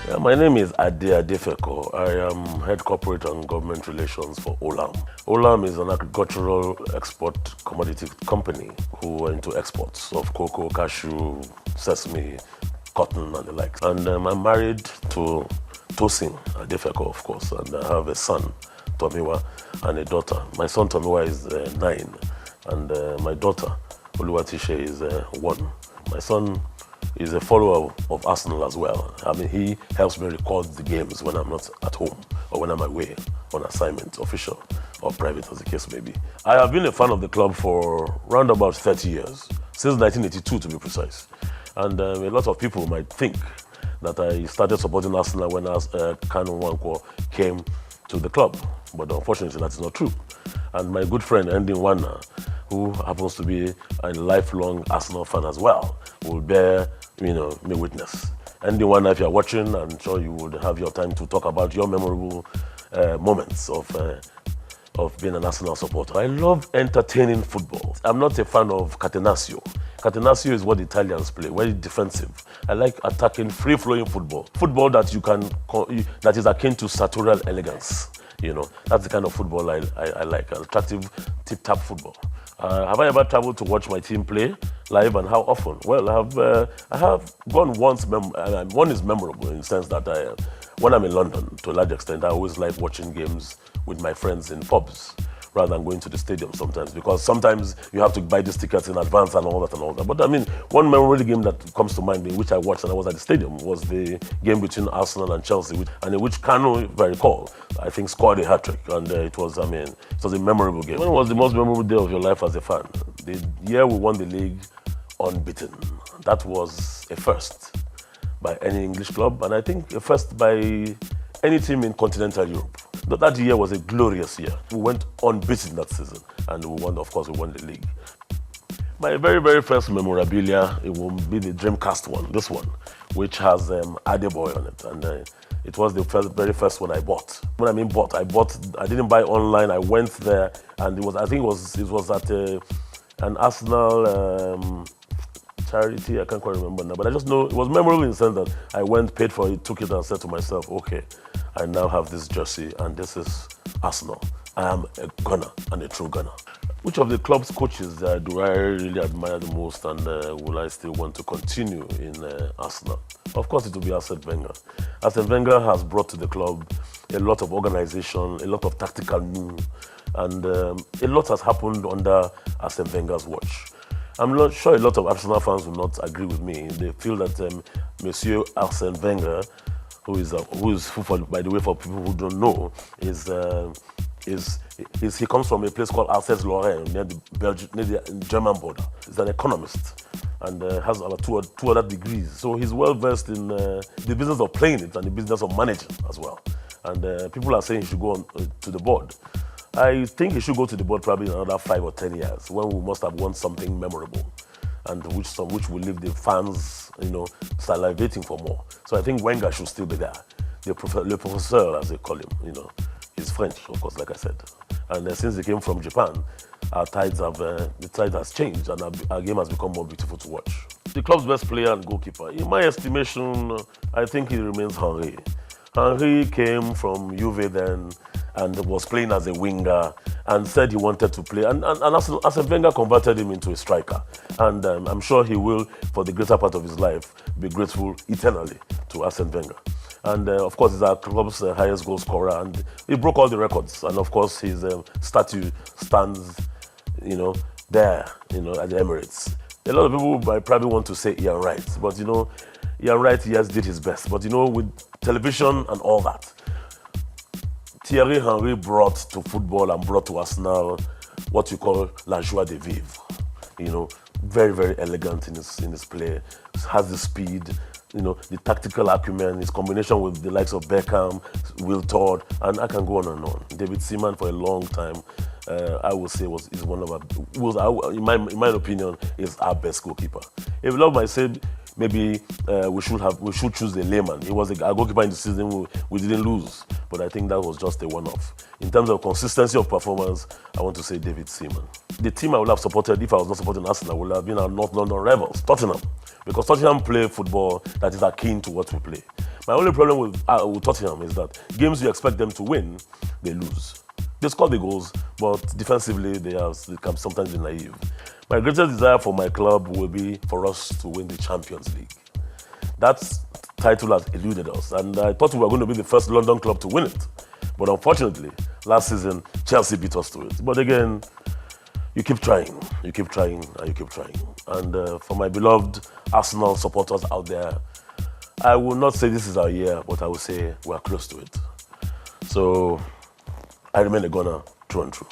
Yeah, my name is Ade Adefeko. I am Head Corporate and Government Relations for Olam. Olam is an agricultural export commodity company who are into exports of cocoa, cashew, sesame, cotton and the like. And I'm married to Tosin Adefeko, of course, and I have a son, Tomiwa, and a daughter. My son Tomiwa is 9, and my daughter, Oluwatishe, is 1. My son is a follower of Arsenal as well. I mean, he helps me record the games when I'm not at home or when I'm away on assignment, official or private, as the case may be. I have been a fan of the club for around about 30 years, since 1982 to be precise. And a lot of people might think that I started supporting Arsenal when Kanu Nwankwo came to the club, but unfortunately that is not true. And my good friend Andy Nwana, who happens to be a lifelong Arsenal fan as well, will bear me witness. Andy Nwana, if you're watching, I'm sure you would have your time to talk about your memorable moments of being an Arsenal supporter. I love entertaining football. I'm not a fan of catenaccio. Catenaccio is what the Italians play, very defensive. I like attacking, free-flowing football. Football that that is akin to sartorial elegance. That's the kind of football I like, attractive, tip-tap football. Have I ever traveled to watch my team play live, and how often? Well, I have gone once. One is memorable in the sense that when I'm in London, to a large extent, I always like watching games with my friends in pubs rather than going to the stadium sometimes, because sometimes you have to buy these tickets in advance and all that. But I mean, one memorable game that comes to mind in which I watched and I was at the stadium was the game between Arsenal and Chelsea, and in which Kanu, if I recall, I think scored a hat-trick, and it was a memorable game. When was the most memorable day of your life as a fan? The year we won the league unbeaten. That was a first by any English club, and I think a first by any team in continental Europe. That year was a glorious year. We went unbeaten that season, and we won the league. My very, very first memorabilia, it will be the Dreamcast one, this one, which has Adeboy on it, and it was the very first one I bought. When I mean bought, I didn't buy online. I went there, and it was at an Arsenal charity. I can't quite remember now, but I just know it was memorable in the sense that I went, paid for it, took it, and said to myself, okay, I now have this jersey, and this is Arsenal. I am a gunner and a true gunner. Which of the club's coaches do I really admire the most, and will I still want to continue in Arsenal? Of course, it will be Arsene Wenger. Arsene Wenger has brought to the club a lot of organization, a lot of tactical moves, and a lot has happened under Arsene Wenger's watch. I'm not sure a lot of Arsenal fans will not agree with me. They feel that Monsieur Arsene Wenger, who is by the way, for people who don't know, he comes from a place called Alsace-Lorraine near the German border. He's an economist and has about two other degrees. So he's well versed in the business of playing it and the business of managing as well. And people are saying he should go on to the board. I think he should go to the board probably in another 5 or 10 years, when we must have won something memorable, and which will leave the fans, salivating for more. So I think Wenger should still be there. Le professeur, as they call him, he's French, of course, like I said. And since he came from Japan, the tide has changed, and our game has become more beautiful to watch. The club's best player and goalkeeper, in my estimation, I think he remains Henry. Henry came from Juve then, and was playing as a winger, and said he wanted to play. And Arsene Wenger converted him into a striker. And I'm sure he will, for the greater part of his life, be grateful eternally to Arsene Wenger. And of course, he's our club's highest goal scorer, and he broke all the records. And of course, his statue stands, there, at the Emirates. A lot of people might probably want to say Ian Wright, but Ian Wright, yes, did his best. But with television and all that, Thierry Henry brought to football and brought to Arsenal what you call la joie de vivre. Very, very elegant in his play, has the speed, the tactical acumen, his combination with the likes of Beckham, Will Todd, and I can go on and on. David Seaman, for a long time, I would say in my opinion, is our best goalkeeper. If love might say maybe we should choose a layman. He was a goalkeeper in the season we didn't lose, but I think that was just a one-off. In terms of consistency of performance, I want to say David Seaman. The team I would have supported if I was not supporting Arsenal would have been our North London rivals, Tottenham, because Tottenham play football that is akin to what we play. My only problem with Tottenham is that games you expect them to win, they lose. They score the goals, but defensively they can sometimes be naive. My greatest desire for my club will be for us to win the Champions League. That title has eluded us, and I thought we were going to be the first London club to win it. But unfortunately, last season, Chelsea beat us to it. But again, you keep trying, and you keep trying. And for my beloved Arsenal supporters out there, I will not say this is our year, but I will say we are close to it. So I remain a gunner through and through.